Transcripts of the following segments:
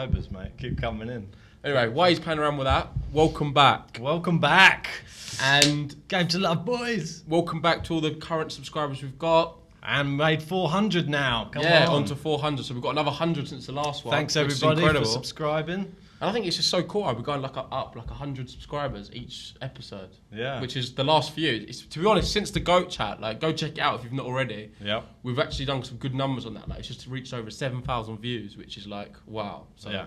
subscribers, mate. Keep coming in. Anyway, while he's playing around with that, welcome back. Welcome back. And Game to love, boys. welcome back to all the current subscribers we've got. And made 400 now. Come on to 400. So we've got another 100 since the last one. Thanks everybody for subscribing. And I think it's just so cool how we're going up 100 subscribers each episode. Yeah. Which is the last few. It's, to be honest, since the GOAT chat, like go check it out if you've not already. Yeah. We've actually done some good numbers on that. Like it's just reached over 7,000 views, which is like wow. So yeah.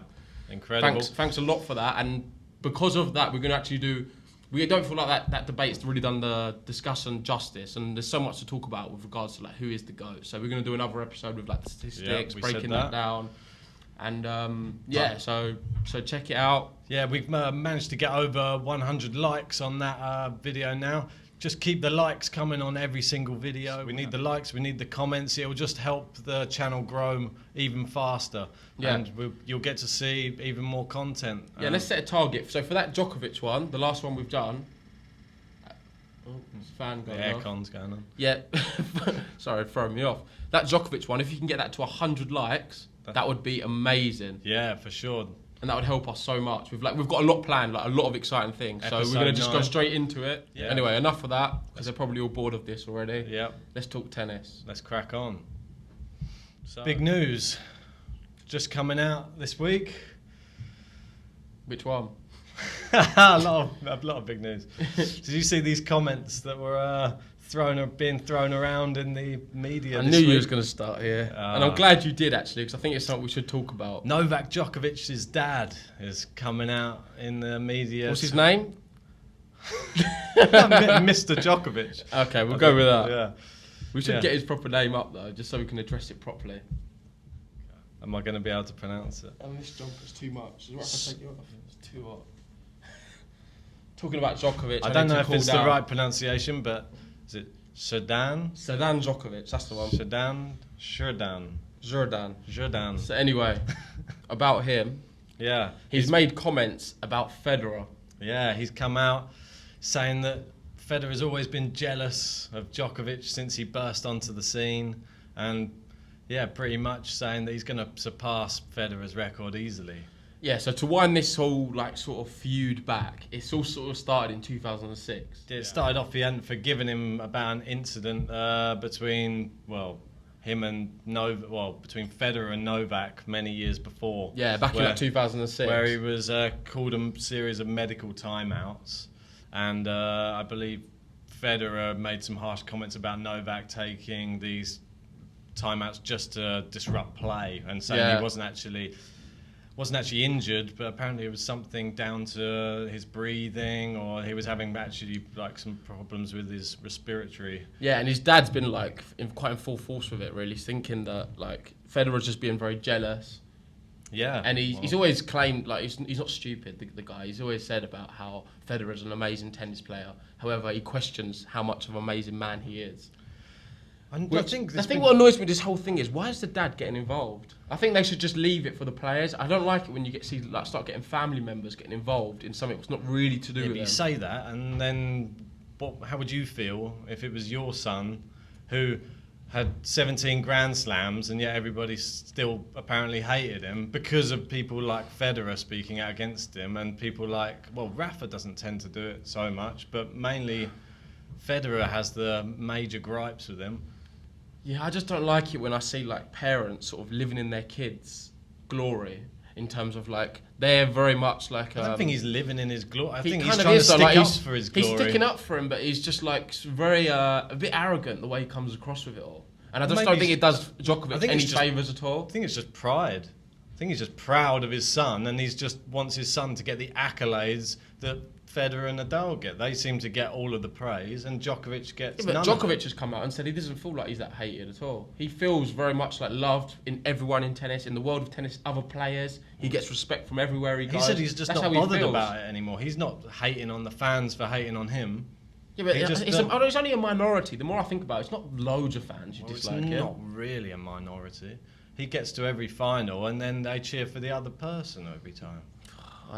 Incredible. Thanks a lot for that. And because of that, we're going to actually do. We don't feel like that debate's really done the discussion justice, and there's so much to talk about with regards to like who is the GOAT. So we're going to do another episode with like the statistics, breaking that down. And so check it out. Yeah, we've managed to get over 100 likes on that video now. Just keep the likes coming on every single video. We need the likes, we need the comments. It'll just help the channel grow even faster. Yeah. And you'll get to see even more content. Yeah, let's set a target. So for that Djokovic one, the last one we've done. Oh, there's a fan going on. The aircon's going on. Yeah. Sorry, throwing me off. That Djokovic one, if you can get that to 100 likes, that would be amazing. Yeah, for sure. And that would help us so much. We've got a lot planned, like a lot of exciting things. So we're going to just go straight into it. Yeah. Anyway, enough of that, because they're probably all bored of this already. Yeah. Let's talk tennis. Let's crack on. Big news. Just coming out this week. Which one? a lot of big news. Did you see these comments that were being thrown around in the media? I knew you was going to start here, and I'm glad you did actually, because I think it's something we should talk about. Novak Djokovic's dad is coming out in the media. What's his name? Mr. Djokovic. Okay, we'll go with that. Yeah. We should get his proper name up though, just so we can address it properly. Am I going to be able to pronounce it? Oh, this jumper's too much. Is it right if I take you off? It's too hot. Talking about Djokovic, I don't know if it's the right pronunciation, but is it Sedan? Sedan Djokovic, that's the one. Jordan. So anyway, about him. Yeah. He's made comments about Federer. Yeah, he's come out saying that Federer's always been jealous of Djokovic since he burst onto the scene, and yeah, pretty much saying that he's going to surpass Federer's record easily. Yeah, so to wind this whole like sort of feud back, it's all sort of started in 2006. It started off, he hadn't forgiven him about an incident between between Federer and Novak many years before. Yeah, back in 2006. Where he was called a series of medical timeouts. And I believe Federer made some harsh comments about Novak taking these timeouts just to disrupt play, and saying he wasn't actually injured, but apparently it was something down to his breathing, or he was having actually like some problems with his respiratory. Yeah, and his dad's been like quite in full force with it, really, thinking that like Federer's just being very jealous. Yeah, and he's always claimed, like, he's not stupid, the guy. He's always said about how Federer's an amazing tennis player. However, he questions how much of an amazing man he is. I think what annoys me with this whole thing is, why is the dad getting involved? I think they should just leave it for the players. I don't like it when you start getting family members getting involved in something that's not really to do with them. You say that, and then how would you feel if it was your son who had 17 Grand Slams, and yet everybody still apparently hated him because of people like Federer speaking out against him, and people like, Rafa doesn't tend to do it so much, but mainly Federer has the major gripes with him. Yeah, I just don't like it when I see like parents sort of living in their kids' glory, in terms of like they're very much like. I don't think he's living in his glory. I think he's trying to stick up for his glory. He's sticking up for him, but he's just like very a bit arrogant the way he comes across with it all. And I just don't think it does Djokovic any favours at all. I think it's just pride. I think he's just proud of his son, and he's just wants his son to get the accolades that Federer and Nadal get. They seem to get all of the praise, and Djokovic gets none. Djokovic has come out and said he doesn't feel like he's that hated at all. He feels very much like loved in everyone in tennis, in the world of tennis, other players. He gets respect from everywhere he goes. He said he's just not bothered about it anymore. He's not hating on the fans for hating on him. Yeah, but it's only a minority. The more I think about it, it's not loads of fans who dislike him. It's not really a minority. He gets to every final, and then they cheer for the other person every time.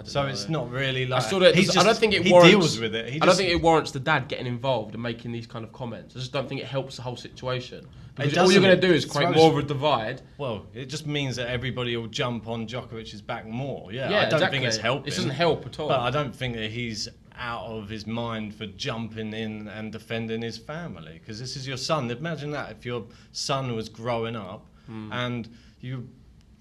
So know. it's not really like... I don't think it warrants... He deals with it. I don't think it warrants the dad getting involved and making these kind of comments. I just don't think it helps the whole situation. Because all you're going to do is create more of a divide. Well, it just means that everybody will jump on Djokovic's back more. Yeah, Yeah, I don't think it's helping. It doesn't help at all. But I don't think that he's out of his mind for jumping in and defending his family. Because this is your son. Imagine that if your son was growing up and you...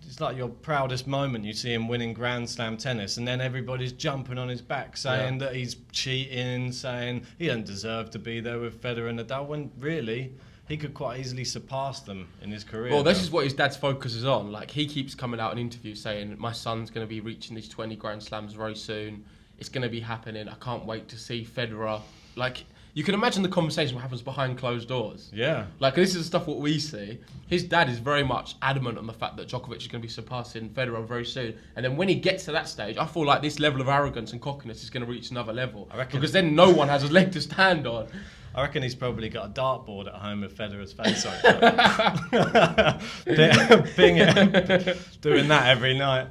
It's like your proudest moment. You see him winning Grand Slam tennis, and then everybody's jumping on his back, saying that he's cheating, saying he doesn't deserve to be there with Federer and Nadal. When really, he could quite easily surpass them in his career. Well, this is what his dad's focus is on. Like, he keeps coming out in interviews saying, "My son's going to be reaching these 20 Grand Slams very soon. It's going to be happening. I can't wait to see Federer." Like, you can imagine the conversation what happens behind closed doors. Yeah. Like, this is the stuff what we see. His dad is very much adamant on the fact that Djokovic is going to be surpassing Federer very soon. And then when he gets to that stage, I feel like this level of arrogance and cockiness is going to reach another level. Because then no one has a leg to stand on. I reckon he's probably got a dartboard at home with Federer's face on it. Doing that every night.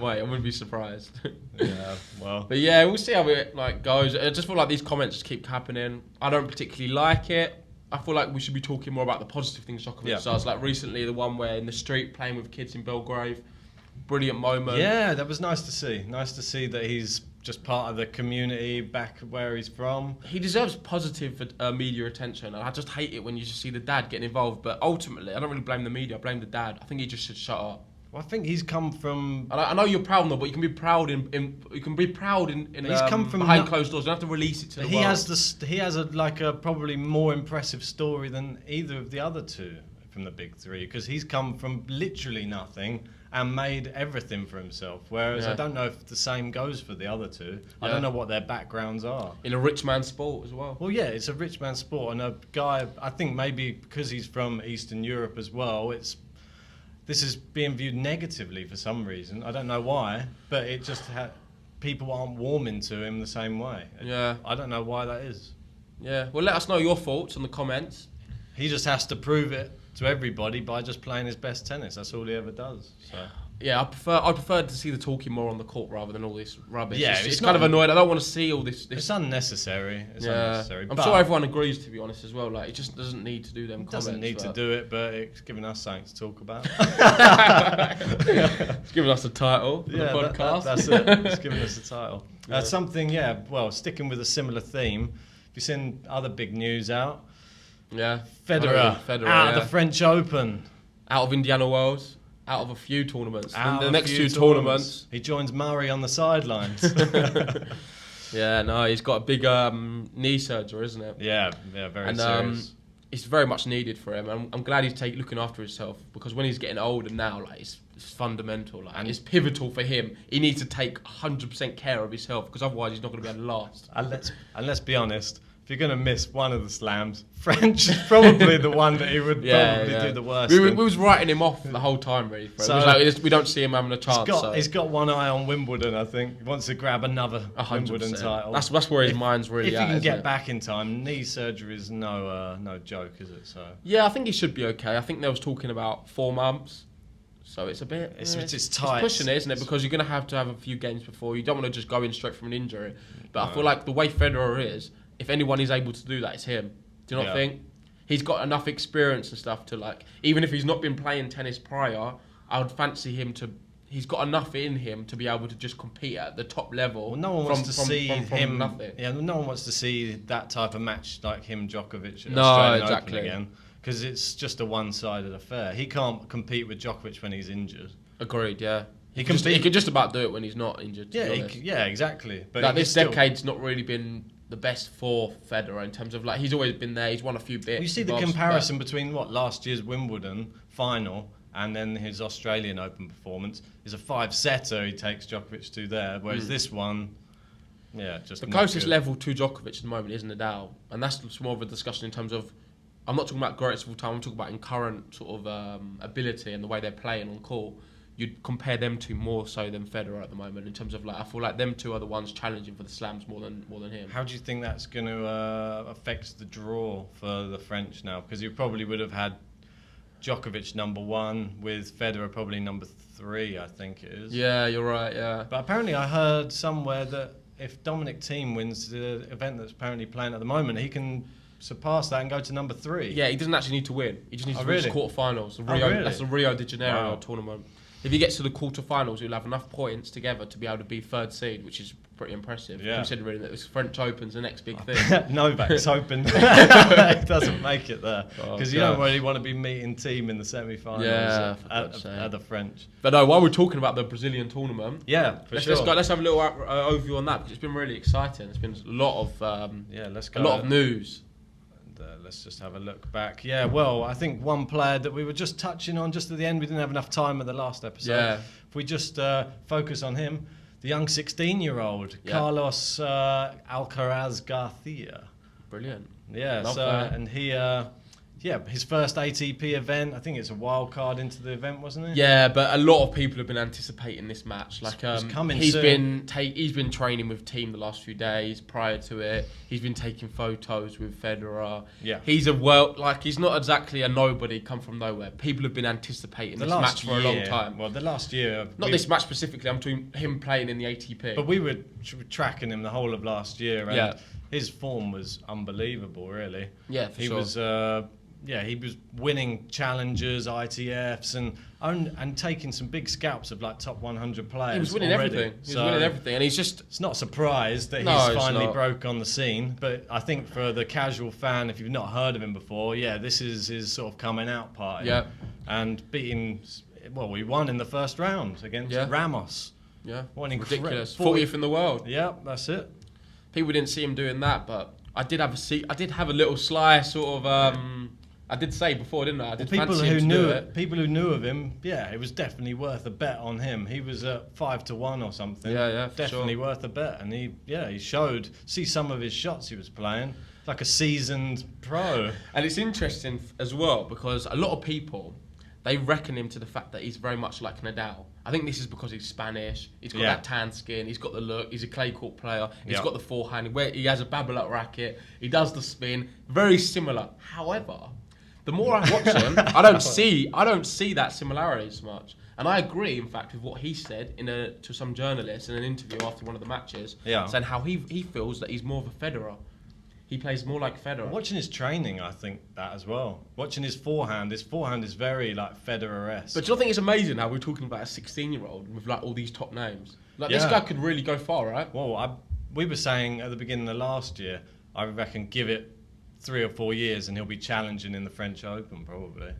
Wait, I wouldn't be surprised. Yeah, well. But yeah, we'll see how it goes. I just feel like these comments just keep happening. I don't particularly like it. I feel like we should be talking more about the positive things Djokovic does. Like recently, the one where in the street playing with kids in Belgrave. Brilliant moment. Yeah, that was nice to see. Nice to see that he's just part of the community back where he's from. He deserves positive media attention. I just hate it when you just see the dad getting involved. But ultimately, I don't really blame the media. I blame the dad. I think he just should shut up. Well, I think he's come from... I know you're proud, though, but you can be proud in he's come from behind closed doors. You don't have to release it to the world. He has a probably more impressive story than either of the other two from the big three, because he's come from literally nothing and made everything for himself. Whereas I don't know if the same goes for the other two. I don't know what their backgrounds are. In a rich man's sport as well. Well, yeah, it's a rich man's sport, and a guy, I think maybe because he's from Eastern Europe as well, this is being viewed negatively for some reason. I don't know why, but it just people aren't warming to him the same way. Yeah. I don't know why that is. Yeah. Well, let us know your thoughts in the comments. He just has to prove it to everybody by just playing his best tennis. That's all he ever does. So. Yeah, I prefer to see the talking more on the court rather than all this rubbish. Yeah, it's kind of annoying. I don't want to see all this. It's unnecessary. It's unnecessary. I'm sure everyone agrees, to be honest, as well. Like, it just doesn't need to do them comments. Doesn't need to do it, but it's giving us something to talk about. It's giving us a title for the podcast. That's it. It's giving us a title. Sticking with a similar theme. Have you seen other big news out? Yeah. Federer out of the French Open. Out of Indiana Wells. Out of a few tournaments. The next two tournaments. He joins Murray on the sidelines. Yeah, no, he's got a big knee surgery, isn't it? Yeah, very serious. It's very much needed for him. I'm glad he's looking after himself, because when he's getting older now, like it's fundamental, and it's pivotal for him. He needs to take 100% care of his health, because otherwise he's not going to be able to last. And let's be honest. If you're going to miss one of the slams, French is probably the one that he would probably do the worst. We was writing him off the whole time, really. So, we don't see him having a chance. He's got one eye on Wimbledon, I think. He wants to grab another 100%. Wimbledon title. That's where his mind's really at. If he can get back in time, knee surgery is no joke, is it? So yeah, I think he should be okay. I think they was talking about 4 months. So it's a bit... It's tight. It's pushing it, isn't it? Because you're going to have a few games before. You don't want to just go in straight from an injury. But I feel like the way Federer is, if anyone is able to do that, it's him. Do you not think? He's got enough experience and stuff to, even if he's not been playing tennis prior, I would fancy him to... He's got enough in him to be able to just compete at the top level. Well, no one wants to see him... Nothing. Yeah, no one wants to see that type of match like him, Djokovic, at Australian Open again. Because it's just a one-sided affair. He can't compete with Djokovic when he's injured. Agreed, yeah. He could just about do it when he's not injured, to be honest. Yeah, exactly. But this decade's not really been the best for Federer in terms of, he's always been there, he's won a few bits. You see the comparison between last year's Wimbledon final and then his Australian Open performance is a 5-setter he takes Djokovic to there, whereas this one, just the closest level to Djokovic at the moment is Nadal, and that's more of a discussion in terms of, I'm not talking about greatest of all time, I'm talking about in current sort of ability and the way they're playing on court. You'd compare them two more so than Federer at the moment in terms of I feel like them two are the ones challenging for the slams more than him. How do you think that's going to affect the draw for the French now? Because you probably would have had Djokovic number 1 with Federer probably number 3, I think it is. Yeah, you're right, yeah. But apparently I heard somewhere that if Dominic Thiem wins the event that's apparently playing at the moment, he can surpass that and go to number 3. Yeah, he doesn't actually need to win. He just needs to reach the quarterfinals. Really? That's the Rio de Janeiro tournament. If he gets to the quarterfinals, he'll have enough points together to be able to be 3rd seed, which is pretty impressive, considering that this French Open's the next big thing. Novak's hoping it doesn't make it there, because you don't really want to be meeting Thiem in the semi-finals at the French. But no, while we're talking about the Brazilian tournament, let's have a little overview on that, because it's been really exciting. There's been a lot of news. Let's just have a look back. Yeah, well, I think one player that we were just touching on just at the end, we didn't have enough time at the last episode. Yeah. If we just focus on him, the young 16-year-old, Carlos Alcaraz Garcia. Brilliant. Yeah, and he... his first ATP event. I think it's a wild card into the event, wasn't it? Yeah, but a lot of people have been anticipating this match. Like, he's soon. been training with Thiem the last few days. Prior to it, he's been taking photos with Federer. Yeah, he's he's not exactly a nobody come from nowhere. People have been anticipating this match for a long time. Well, the last year, not this match specifically. I'm talking him playing in the ATP. But we were tracking him the whole of last year, and his form was unbelievable. Really. Yeah, for sure. He was. He was winning challenges, ITFs, and taking some big scalps of like top 100 players. He was winning everything. And he's just... It's not a surprise that he's finally broke on the scene, but I think for the casual fan, if you've not heard of him before, this is his sort of coming out party. Yeah. And we won in the first round against Ramos. Yeah. What ridiculous. 40th in the world. Yeah, that's it. People didn't see him doing that, but I did have a little sly sort of... I did say before, didn't I? People who knew of him, it was definitely worth a bet on him. He was at 5-1 or something. Yeah, definitely worth a bet. And he showed. See some of his shots he was playing, like a seasoned pro. And it's interesting as well because a lot of people, they reckon him to the fact that he's very much like Nadal. I think this is because he's Spanish. He's got that tan skin. He's got the look. He's a clay court player. He's got the forehand. He has a Babolat racket. He does the spin. Very similar. However, the more I watch him, I don't see that similarity as much. And I agree, in fact, with what he said to some journalists in an interview after one of the matches, saying how he feels that he's more of a Federer. He plays more like Federer. Watching his training, I think that as well. Watching his forehand is very like Federer-esque. But do you think it's amazing how we're talking about a 16-year-old with like all these top names? Like this guy could really go far, right? Well, we were saying at the beginning of last year, I reckon give it 3 or 4 years and he'll be challenging in the French Open probably.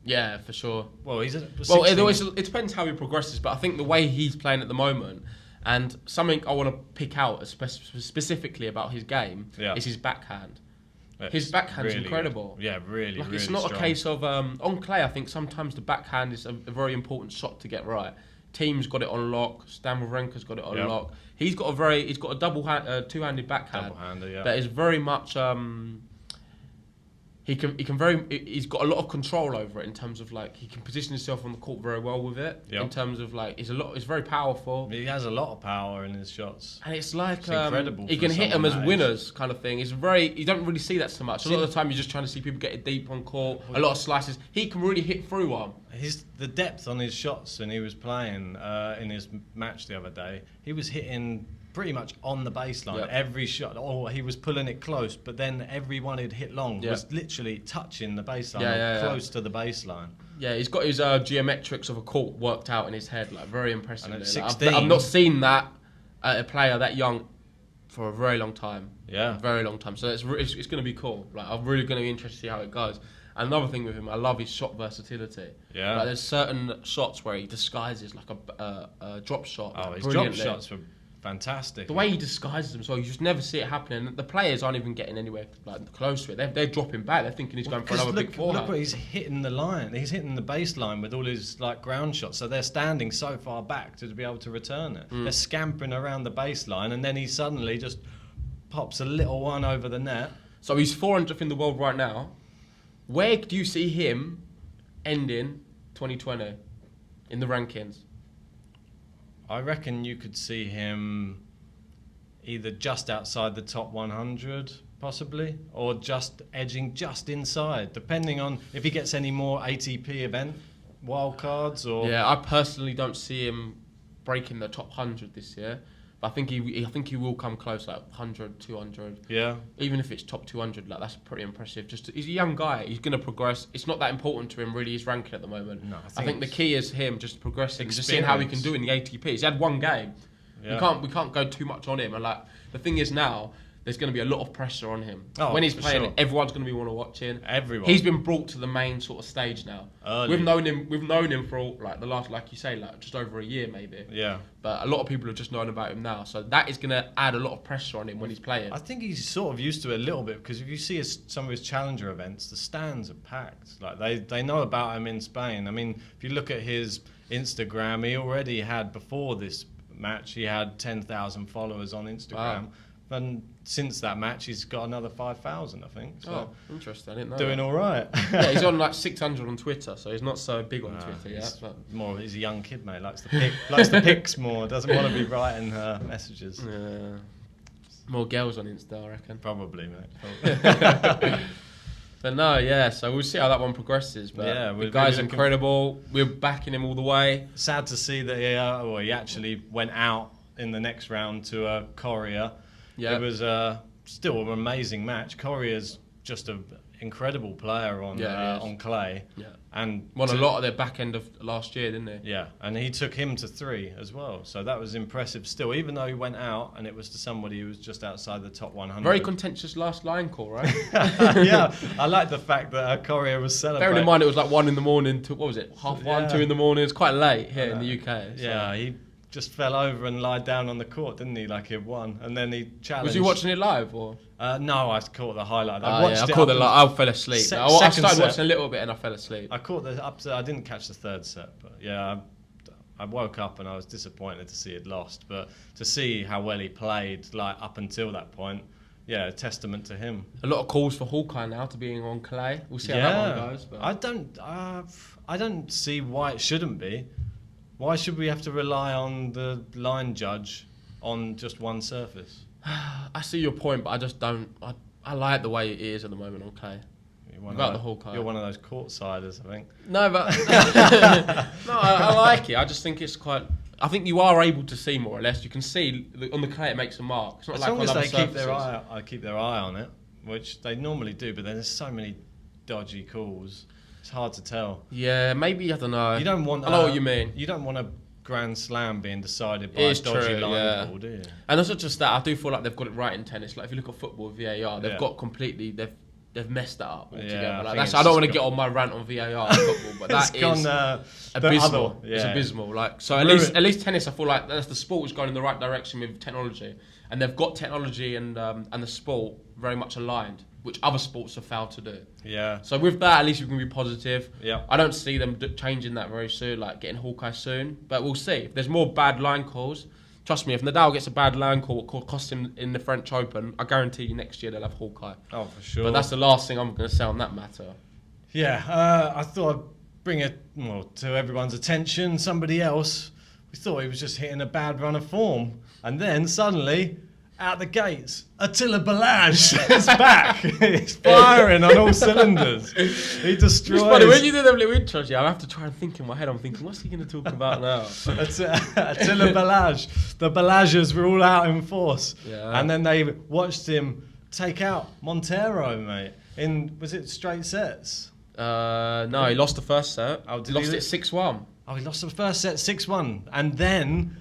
Yeah, for sure. Well, it depends how he progresses, but I think the way he's playing at the moment, and something I want to pick out specifically about his game is his backhand. His backhand's really incredible. Good. Yeah, really, really it's not strong. A case of on clay. I think sometimes the backhand is a very important shot to get right. Thiem's got it on lock. Stan Wawrinka's got it on lock. He's got a two-handed backhand. That is very much. He's got a lot of control over it in terms of like he can position himself on the court very well with it. Yep. In terms of like it's very powerful. He has a lot of power in his shots. And it's like incredible. He can hit them as winners kind of thing. You don't really see that so much. A lot of the time you're just trying to see people get it deep on court. A lot of slices. He can really hit through one. The depth on his shots when he was playing in his match the other day, he was hitting pretty much on the baseline. Every shot, he was pulling it close, but then every one he'd hit long was literally touching the baseline, close to the baseline. Yeah, he's got his geometrics of a court worked out in his head, like very impressive. And at 16, I've not seen that at a player that young for a very long time. Yeah, very long time. So it's going to be cool. Like I'm really going to be interested to see how it goes. And another thing with him, I love his shot versatility. Yeah, like there's certain shots where he disguises like a drop shot. Oh, his drop shots were fantastic. The way he disguises them, so you just never see it happening. The players aren't even getting anywhere like close to it. They're dropping back. They're thinking he's going for another big forehand. Look what he's hitting the line. He's hitting the baseline with all his like ground shots. So they're standing so far back to be able to return it. They're scampering around the baseline, and then he suddenly just pops a little one over the net. So he's 400th in the world right now. Where do you see him ending 2020 in the rankings? I reckon you could see him either just outside the top 100 possibly, or just edging just inside, depending on if he gets any more ATP event wildcards or... Yeah, I personally don't see him breaking the top 100 this year. But I think he will come close, like 100, 200. Yeah. Even if it's top 200, like that's pretty impressive. He's a young guy. He's going to progress. It's not that important to him, really, his ranking at the moment. No, I think the key is him just progressing, just seeing how he can do in the ATP. He's had one game. Yeah. We can't go too much on him. And like the thing is now, there's going to be a lot of pressure on him. When he's playing, everyone's going to be want to watch him. Everyone. He's been brought to the main sort of stage now. Early. We've known him for like the last, like you say, like just over a year maybe. Yeah. But a lot of people have just known about him now, so that is going to add a lot of pressure on him when he's playing. I think he's sort of used to it a little bit, because if you see some of his challenger events, the stands are packed. Like they know about him in Spain. I mean, if you look at his Instagram, he already had, before this match, he had 10,000 followers on Instagram. Wow. And since that match, he's got another 5,000, I think. So interesting. I didn't know. Doing all right. Yeah, he's on like 600 on Twitter, so he's not so big on Twitter yet. He's a young kid, mate. Likes the pics more. Doesn't want to be writing messages. Yeah. More girls on Insta, I reckon. Probably, mate. Probably. But no, yeah. So we'll see how that one progresses. But yeah, the guy's incredible. We're backing him all the way. Sad to see that he actually went out in the next round to Coria. Yeah. It was still an amazing match. Corrier's just an incredible player on clay. Yeah. And won a lot of their back end of last year, didn't he? Yeah, and he took him to 3 as well. So that was impressive still, even though he went out and it was to somebody who was just outside the top 100. Very contentious last line call, right? Yeah, I like the fact that Corrier was celebrating. Bearing in mind it was like 1 in the morning to, what was it, 1:30, 2 in the morning. It's quite late here in the UK. So. Yeah, he just fell over and lied down on the court, didn't he? Like he'd won, and then he challenged. Was you watching it live or? No, I caught the highlight. I caught I fell asleep. I started watching a little bit and I fell asleep. I caught I didn't catch the third set, but yeah, I woke up and I was disappointed to see it lost. But to see how well he played, like up until that point, yeah, a testament to him. A lot of calls for Hawkeye now to being on clay. We'll see how that one goes. But I don't see why it shouldn't be. Why should we have to rely on the line judge on just one surface? I see your point, but I just don't. I like the way it is at the moment on clay. About the Hawkeye. You're one of those court-siders, I think. No, but I like it. I just think it's quite. I think you are able to see more or less. You can see on the clay it makes a mark. It's not as like long on as other they surfaces. keep their eye on it, which they normally do. But there's so many dodgy calls. It's hard to tell. Yeah, maybe, I don't know. You don't want. I know what you mean. You don't want a Grand Slam being decided by a dodgy line call, do you? And it's not just that. I do feel like they've got it right in tennis. Like if you look at football, VAR, they've got completely. They've messed that up altogether. Yeah, like I don't want to get on my rant on VAR in football, but that is abysmal. It's abysmal. Like so, at least tennis, I feel like that's the sport is going in the right direction with technology, and they've got technology and the sport very much aligned, which other sports have failed to do. Yeah. So with that, at least we can be positive. Yeah. I don't see them changing that very soon, like getting Hawkeye soon, but we'll see. If there's more bad line calls, trust me, if Nadal gets a bad line call, what cost him in the French Open, I guarantee you next year they'll have Hawkeye. Oh, for sure. But that's the last thing I'm going to say on that matter. Yeah, I thought I'd bring it to everyone's attention. Somebody else, we thought he was just hitting a bad run of form. And then suddenly, out the gates, Attila Balazs is back. He's firing on all cylinders. He destroys. It's funny, when you do them little intros, I have to try and think in my head. I'm thinking, what's he going to talk about now? Attila Balazs. The Balazs were all out in force. Yeah. And then they watched him take out Montero, mate. Was it straight sets? No, he lost the first set. He lost it 6-1. Oh, he lost the first set 6-1. And then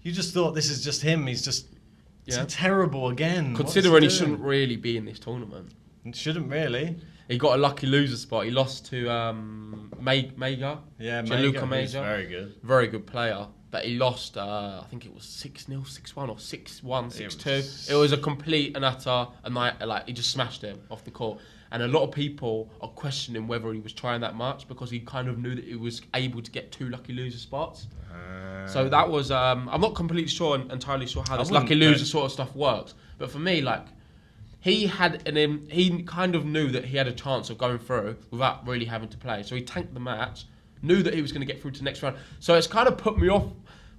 you just thought, this is just him. He's just... terrible again. Considering he shouldn't really be in this tournament. It shouldn't really. He got a lucky loser spot. He lost to Mega. Yeah, Mega. He's very good. Very good player. But he lost, I think it was 6-0, 6-1 or 6-1, 6-2. It was a complete and utter, he just smashed him off the court. And a lot of people are questioning whether he was trying that much because he kind of knew that he was able to get 2 lucky loser spots. So that was, I'm not completely sure, entirely sure how this lucky loser sort of stuff works. But for me, like, he kind of knew that he had a chance of going through without really having to play. So he tanked the match, knew that he was going to get through to the next round. So it's kind of put me off.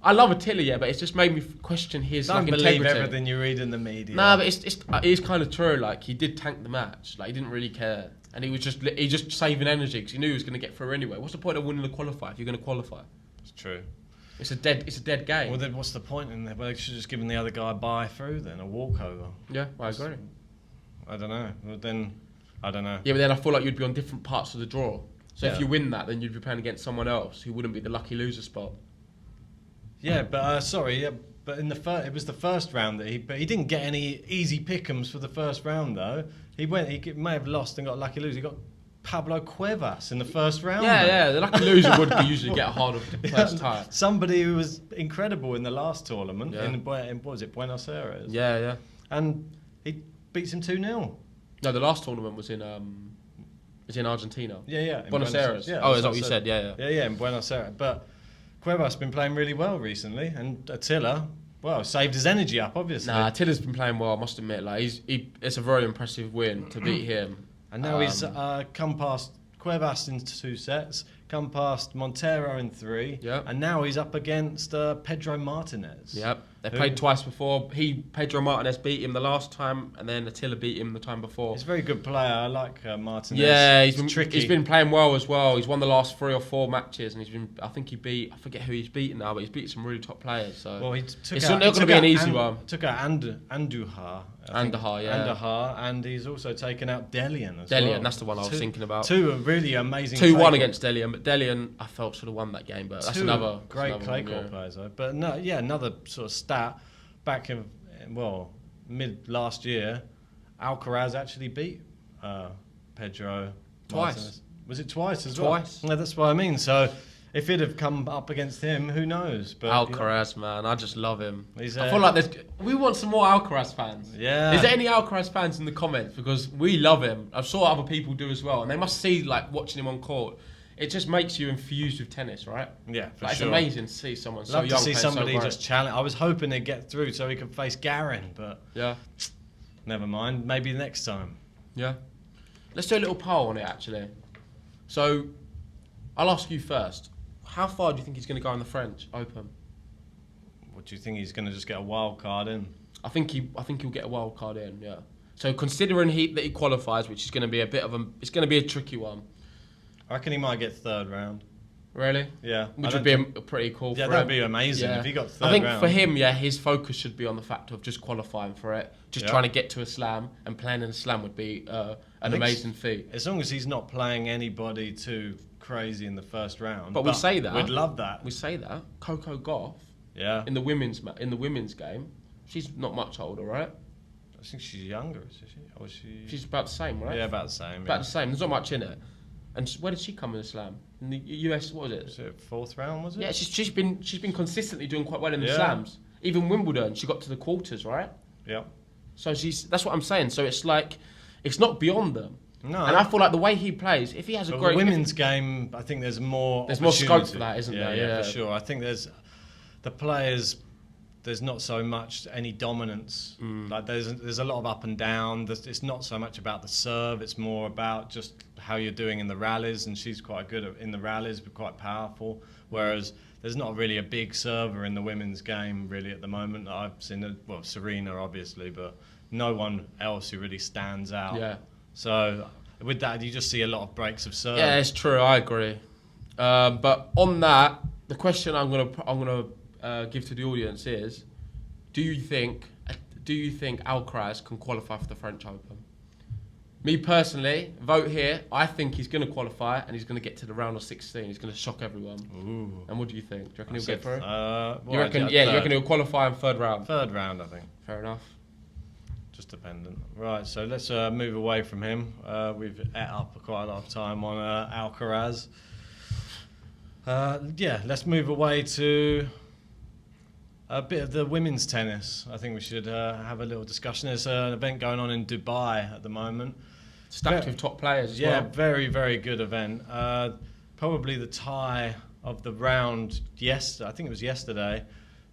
I love Attila, yeah, but it's just made me question his Don't believe integrity. everything you read in the media. Nah, but it is kind of true. Like, he did tank the match. Like, he didn't really care. And he just saving energy because he knew he was going to get through anyway. What's the point of winning the qualifier if you're going to qualify? It's true. It's a dead game. Well, then what's the point in that? Well, they should have just given the other guy a bye through then, a walkover. Yeah, I agree. I don't know. Well, then, I don't know. Yeah, but then I feel like you'd be on different parts of the draw. So Yeah. if you win that, then you'd be playing against someone else who wouldn't be the lucky loser spot. Yeah, but but in it was the first round that he didn't get any easy pick'ems for the first round though. He may have lost and got a lucky loser. He got Pablo Cuevas in the first round. Yeah, the lucky loser would usually get a harder first time. Somebody who was incredible in the last tournament in what was it, Buenos Aires? Yeah. And he beats him 2-0. No, the last tournament was in Argentina. Yeah. Buenos Aires. Yeah, oh, is that what you said? Yeah. Yeah, in Buenos Aires. But Cuevas has been playing really well recently, and Attila, well, saved his energy up, obviously. Nah, Attila's been playing well, I must admit. Like, it's a very impressive win to beat him. And now he's come past Cuevas in 2 sets, come past Montero in 3, and now he's up against Pedro Martinez. Yep, they played twice before. Pedro Martinez beat him the last time, and then Attila beat him the time before. He's a very good player. I like Martinez. Yeah, tricky. He's been playing well as well. He's won the last 3 or 4 matches, and I forget who he's beaten now, but he's beaten some really top players. So well, it's not going to be an easy one. Took out Andujar. Andujar, and he's also taken out Delian as well. Delian, that's the one I was thinking about. 2 really amazing. 2-1 against Delian, but Delian I felt should have won that game. But that's another great clay court players though. But no, another sort of stat back in mid last year, Alcaraz actually beat Pedro twice. Martinez. Was it twice as well? Twice. Yeah, that's what I mean. So if it'd have come up against him, who knows? But Alcaraz, man, I just love him. I feel like we want some more Alcaraz fans. Yeah. Is there any Alcaraz fans in the comments? Because we love him. I saw other people do as well, and they must see like watching him on court. It just makes you infused with tennis, right? Yeah, for sure. It's amazing to see someone so young. Love to see somebody just challenge. I was hoping they'd get through so he could face Garin, but never mind. Maybe next time. Yeah. Let's do a little poll on it, actually. So, I'll ask you first. How far do you think he's going to go in the French Open? What do you think he's going to just get a wild card in? I think he'll get a wild card in. Yeah. So considering that he qualifies, which is going to be it's going to be a tricky one. I reckon he might get 3rd round. Really? Yeah. Which would be pretty cool. Yeah, that'd be amazing if he got 3rd round. I think for him, his focus should be on the fact of just qualifying for it, just trying to get to a slam, and playing in a slam would be an amazing feat. As long as he's not playing anybody too crazy in the first round. But we say that. We'd love that. We say that. Coco Gauff. Yeah. In the women's game, she's not much older, right? I think she's younger, is she? Or She's about the same, right? Yeah, about the same. About the same. There's not much in it. And where did she come in the slam? In the US, what was it? Was it 4th round? Was it? Yeah, she's been consistently doing quite well in the slams. Even Wimbledon, she got to the quarters, right? Yeah. So that's what I'm saying. So it's like, it's not beyond them. No. And I feel like the way he plays, if he has a great... The women's game, I think there's more scope for that, isn't there? Yeah, for sure. I think the players, there's not so much any dominance. Like there's a lot of up and down. It's not so much about the serve. It's more about just how you're doing in the rallies. And she's quite good in the rallies, but quite powerful. Whereas there's not really a big server in the women's game really at the moment. I've seen Serena obviously, but no one else who really stands out. Yeah. So with that, you just see a lot of breaks of serve. Yeah, it's true. I agree. But on that, the question I'm gonna give to the audience is: Do you think Alcaraz can qualify for the French Open? Me personally, vote here. I think he's going to qualify and he's going to get to the round of 16. He's going to shock everyone. Ooh. And what do you think? Do you reckon he'll get through? You reckon he'll qualify in 3rd round? 3rd round, I think. Fair enough. Just dependent. Right, so let's move away from him. We've ate up quite a lot of time on Alcaraz. Let's move away to a bit of the women's tennis. I think we should have a little discussion. There's an event going on in Dubai at the moment. Stacked with top players as well. Yeah, very, very good event. Probably the tie of the round, I think it was yesterday,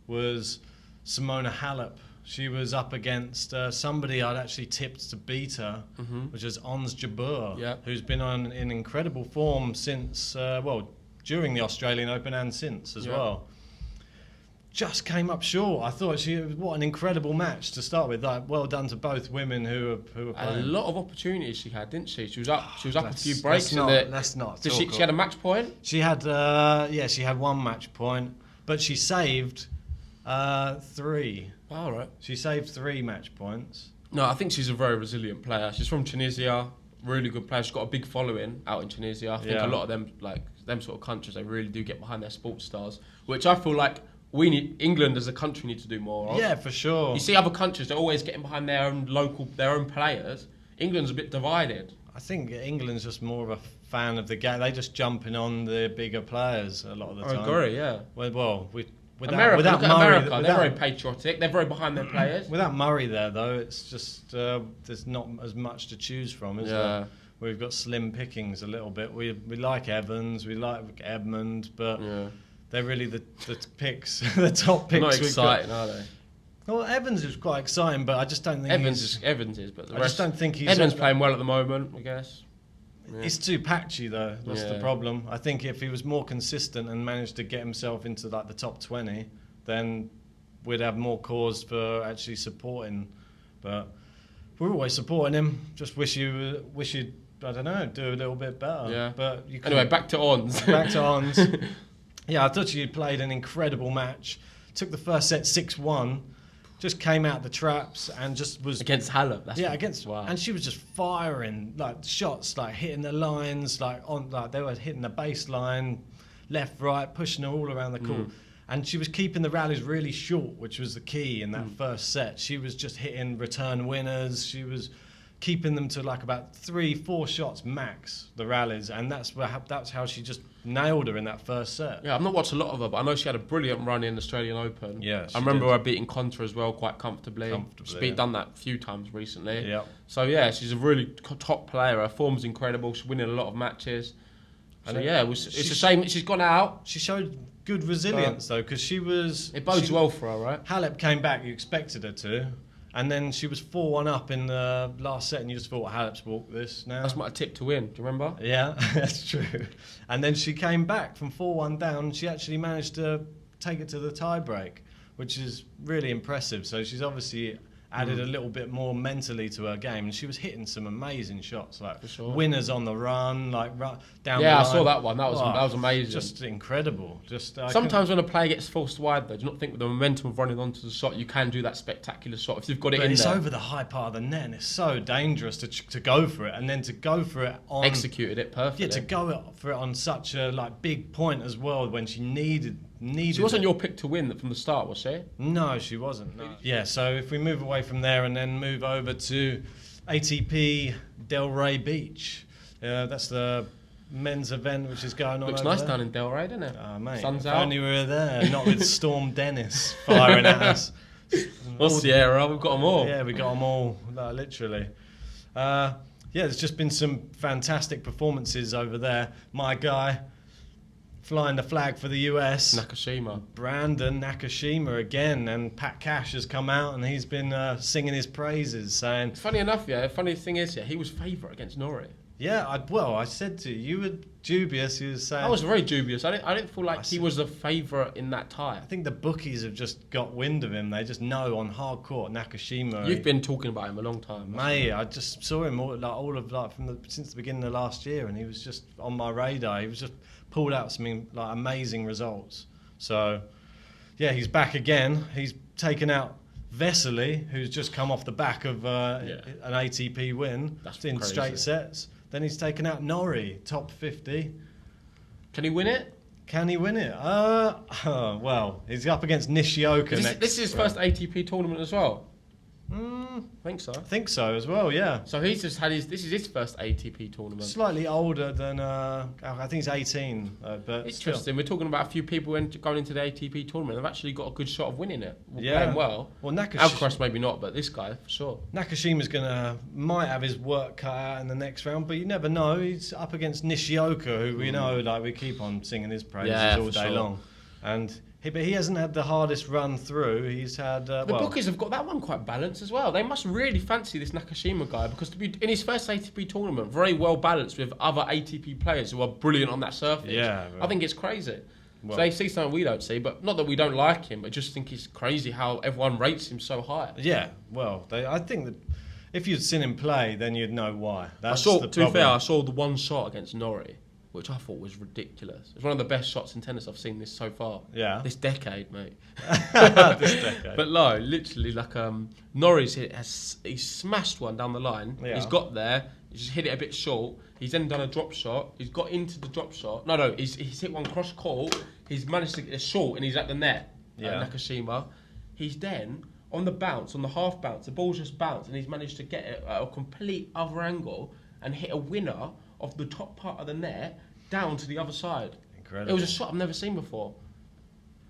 was Simona Halep. She was up against somebody I'd actually tipped to beat her, which is Ons Jabeur, who's been in incredible form since, during the Australian Open and since as well. just came up short. I thought what an incredible match to start with. Like, well done to both women who were playing. A lot of opportunities she had, didn't she? She was up a few breaks. Let's not. She had a match point? She had she had 1 match point, but she saved 3. All right. She saved 3 match points. No, I think she's a very resilient player. She's from Tunisia, really good player. She's got a big following out in Tunisia. I think a lot of them, like them sort of countries, they really do get behind their sports stars, which I feel like England as a country need to do more of. Yeah, for sure. You see other countries, they're always getting behind their own players. England's a bit divided. I think England's just more of a fan of the game. They just jumping on the bigger players a lot of the time. I agree, yeah. Without America, they're very patriotic. They're very behind their players. Without Murray there, though, it's just there's not as much to choose from, is there? We've got slim pickings a little bit. We like Evans, we like Edmund, but they're really the picks, the top picks. Not exciting, are they? Well, Evans is quite exciting, but I just don't think Evans is, but the rest, just don't think he's. Edmund's playing well at the moment, I guess. Yeah. He's too patchy though. That's the problem. I think if he was more consistent and managed to get himself into like the top 20, then we'd have more cause for actually supporting. But we're always supporting him. Just wish you'd I don't know, do a little bit better. Yeah. But anyway, back to Ons. Back to Ons. Yeah, I thought she played an incredible match. Took the first set 6-1. Just came out the traps and just was against Halep. And she was just firing like shots, like hitting the lines, like they were hitting the baseline, left, right, pushing her all around the court. And she was keeping the rallies really short, which was the key in that first set. She was just hitting return winners. She was keeping them to like about 3-4 shots max, the rallies, and that's how she just nailed her in that first set. Yeah, I've not watched a lot of her, but I know she had a brilliant run in the Australian Open. Yeah, I remember her beating Konta as well quite comfortably. She's done that a few times recently. Yeah. So yeah, she's a really top player. Her form's incredible. She's winning a lot of matches. So yeah, it's a shame she's gone out. She showed good resilience though, because it bodes well for her, right? Halep came back. You expected her to. And then she was 4-1 up in the last set, and you just thought, Halep's walked this now. That's my tip to win. Do you remember? Yeah, that's true. And then she came back from 4-1 down. She actually managed to take it to the tie-break, which is really impressive. So she's obviously added a little bit more mentally to her game, and she was hitting some amazing shots, like winners on the run, like down the line. Yeah, I saw that one. That was amazing. Just incredible. Sometimes when a player gets forced wide, though, do you not think with the momentum of running onto the shot, you can do that spectacular shot if you've got it in there? It's over the high part of the net, and it's so dangerous to go for it, and then to go for it on executed it perfectly. Yeah, to go for it on such a big point as well when she needed. She wasn't your pick to win from the start, was she? No, she wasn't. No. Yeah, so if we move away from there and then move over to ATP Delray Beach, that's the men's event which is going on. Looks nice down in Delray, doesn't it? Oh, mate. Sun's if out. only we were there, not with Storm Dennis firing at us. What's the era? We've got them all. Yeah, we got them all, literally. Yeah, there's just been some fantastic performances over there. My guy, flying the flag for the US. Nakashima. Brandon Nakashima again, and Pat Cash has come out and he's been singing his praises, saying... Funny enough, funny thing is, he was favourite against Norrie. Yeah, I said to you were dubious. He was saying... I was very dubious. I didn't feel like he was a favourite in that tie. I think the bookies have just got wind of him. They just know on hard court, Nakashima... You've been talking about him a long time. Mate, I just saw him since the beginning of last year, and he was just on my radar. He was just pulled out some amazing results. So, yeah, he's back again. He's taken out Vesely, who's just come off the back of an ATP win. That's in crazy. Straight sets. Then he's taken out Norrie, top 50. Can he win it? Can he win it? Well, he's up against Nishioka next. This is his first ATP tournament as well. I think so as well, yeah. So he's just had this is his first ATP tournament. Slightly older than, I think he's 18. But interesting. Still. We're talking about a few people going into the ATP tournament. They've actually got a good shot of winning it. Playing well. Well, Alcaraz maybe not, but this guy for sure. Nakashima's might have his work cut out in the next round, but you never know. He's up against Nishioka, who we know, we keep on singing his praises all day long, and. But he hasn't had the hardest run through. He's had... the bookies have got that one quite balanced as well. They must really fancy this Nakashima guy because to be in his first ATP tournament, very well balanced with other ATP players who are brilliant on that surface. Yeah. I think it's crazy. So they see something we don't see, but not that we don't like him, but just think it's crazy how everyone rates him so high. Yeah, well, I think that if you'd seen him play, then you'd know why. I saw the one shot against Norrie, which I thought was ridiculous. It was one of the best shots in tennis I've seen this so far. Yeah. This decade, mate. This decade. But no, literally, like Norrie's he smashed one down the line. Yeah. He's got there. He's just hit it a bit short. He's then done a drop shot. He's got into the drop shot. No, he's hit one cross court. He's managed to get a short and he's at the net. Yeah. Nakashima. He's then on the bounce, on the half bounce. The ball's just bounced and he's managed to get it at a complete other angle and hit a winner of the top part of the net down to the other side. Incredible. It was a shot I've never seen before.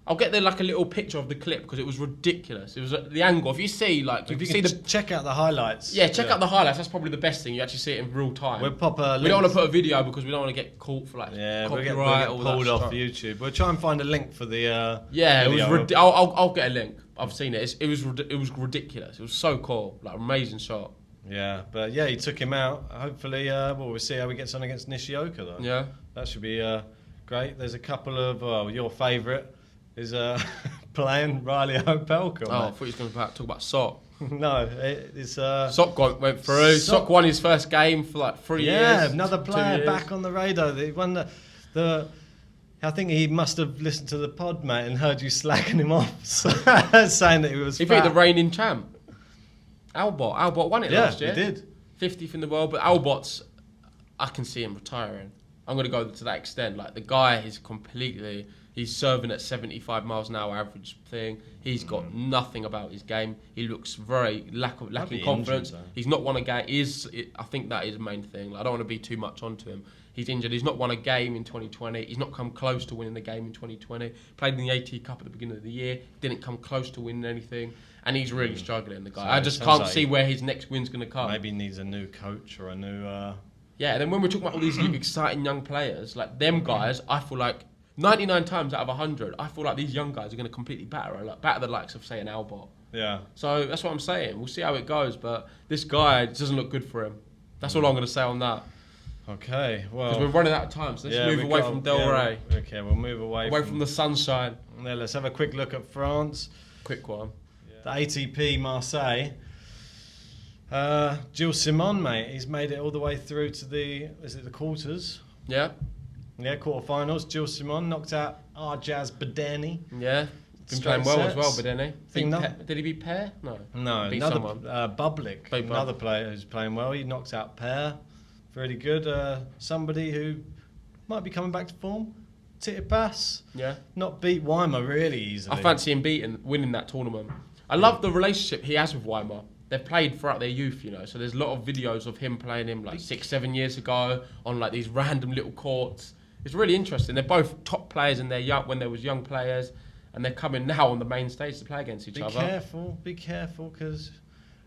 I'll get there like a little picture of the clip because it was ridiculous. It was the angle. If you see if you see check out the highlights. Yeah, check out the highlights. That's probably the best thing. You actually see it in real time. We'll pop a link. We don't want to put a video because we don't want to get caught for copyright. We'll get pulled off YouTube. We'll try and find a link for the. Yeah, video. It was. I'll get a link. I've seen it. It was ridiculous. It was so cool. Like amazing shot. Yeah, but yeah, he took him out. Hopefully, we'll see how he gets on against Nishioka though. Yeah, that should be great. There's a couple of your favourite is playing Riley Opelka. Oh, I thought he was going to talk about Sok. No, it's Sok went through. Sok won his first game for like 3 years. Yeah, another player back on the radar. They won the. I think he must have listened to the pod, mate, and heard you slacking him off, saying that he was. He beat the reigning champ. Albot won it last year. Yeah, he did. 50th in the world, but Albot's, I can see him retiring. I'm going to go to that extent. Like, the guy is completely... He's serving at 75 miles an hour average thing. He's got nothing about his game. He looks very lacking confidence. Injured, he's not won a game. I think that is the main thing. Like, I don't want to be too much onto him. He's injured. He's not won a game in 2020. He's not come close to winning a game in 2020. Played in the ATP Cup at the beginning of the year. Didn't come close to winning anything. And he's really struggling, the guy. So I just can't see where his next win's going to come. Maybe he needs a new coach or a new... Yeah, and then when we're talking about all these exciting young players, like them guys, I feel like 99 times out of 100, I feel like these young guys are going to completely batter the likes of, say, an Albot. Yeah. So that's what I'm saying. We'll see how it goes, but this guy doesn't look good for him. That's all I'm going to say on that. Okay, well... Because we're running out of time, so let's move away from Delray. Yeah, okay, we'll move away from the sunshine. Yeah, let's have a quick look at France. Quick one. The ATP Marseille. Gilles Simon, mate, he's made it all the way through to the quarters? Yeah. Yeah, quarterfinals. Gilles Simon knocked out Arjaz Badeni. Yeah. Been playing well as well, Badeni. Did he beat Paire? No. No, beat another someone. Bublik, another player who's playing well. He knocked out Paire. Really good. Somebody who might be coming back to form. Tsitsipas. Yeah. Not beat Weimer really easily. I fancy him winning that tournament. I love the relationship he has with Weimer. They've played throughout their youth, you know, so there's a lot of videos of him playing him like 6-7 years ago on like these random little courts. It's really interesting. They're both top players in their when they was young players, and they're coming now on the main stage to play against each other. Be careful, because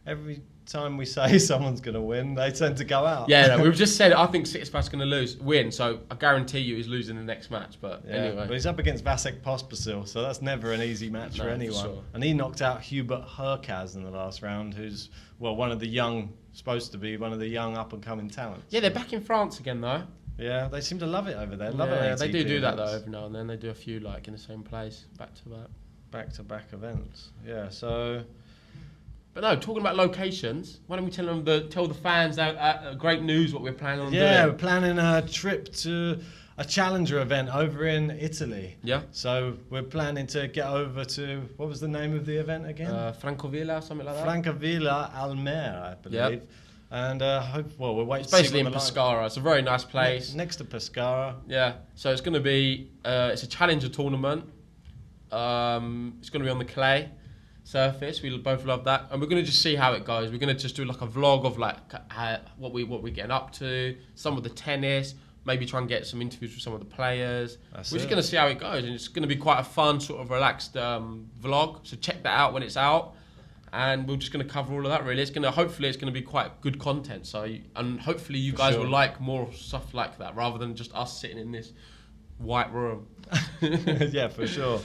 every time we say someone's going to win, they tend to go out. Yeah, no, we've just said I think Tsitsipas going to win, so I guarantee you he's losing the next match. But anyway, but he's up against Vasek Pospisil, so that's never an easy match for anyone. For sure. And he knocked out Hubert Hurkacz in the last round, who's supposed to be one of the young up and coming talents. Yeah, they're back in France again though. Yeah, they seem to love it over there. They do that though every now and then. They do a few like in the same place, back to back events. Yeah, so. But no, talking about locations, why don't we tell the fans great news what we're planning on doing? Yeah, we're planning a trip to a challenger event over in Italy. Yeah. So we're planning to get over to, what was the name of the event again? Francavilla, something like that. Francavilla Almere, I believe. Yep. And we're waiting. It's basically in Pescara. It's a very nice place. Next to Pescara. Yeah. So it's going to be it's a challenger tournament. It's going to be on the clay surface. We both love that, and we're going to just see how it goes. We're going to just do like a vlog of like what we're getting up to, some of the tennis, maybe try and get some interviews with some of the players. We're just going to see how it goes, and it's going to be quite a fun sort of relaxed vlog. So check that out when it's out. And we're just going to cover all of that. Really, hopefully it's going to be quite good content. And hopefully you guys will like more stuff like that rather than just us sitting in this white room. Yeah, for sure.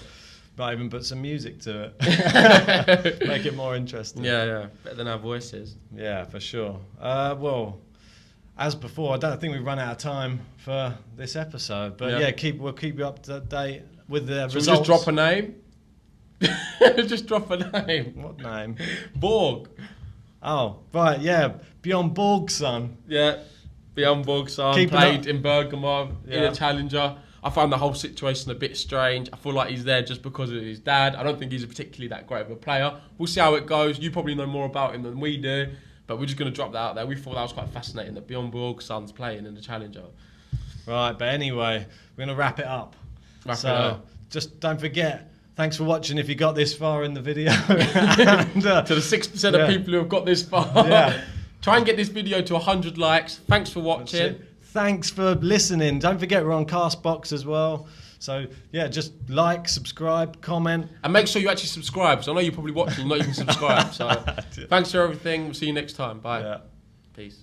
Might even put some music to it, make it more interesting. Yeah, better than our voices. Yeah, for sure. Well, as before, I don't think we've run out of time for this episode, but we'll keep you up to date with the Should results. we just drop a name? Just drop a name. What name? Borg. Oh, right, yeah. Bjorn Borg's son. Yeah, Bjorn Borg's son played in Bergamo in a challenger. I found the whole situation a bit strange. I feel like he's there just because of his dad. I don't think he's particularly that great of a player. We'll see how it goes. You probably know more about him than we do, but we're just going to drop that out there. We thought that was quite fascinating that Bjorn Borg's son's playing in the challenger. Right, but anyway, we're going to wrap it up. Just don't forget, thanks for watching if you got this far in the video. And, to the 6% of people who have got this far. Try and get this video to 100 likes. Thanks for watching. Thanks for listening. Don't forget we're on Castbox as well. So yeah, just like, subscribe, comment. And make sure you actually subscribe, because I know you're probably watching, not even subscribed. So thanks for everything. We'll see you next time. Bye. Peace.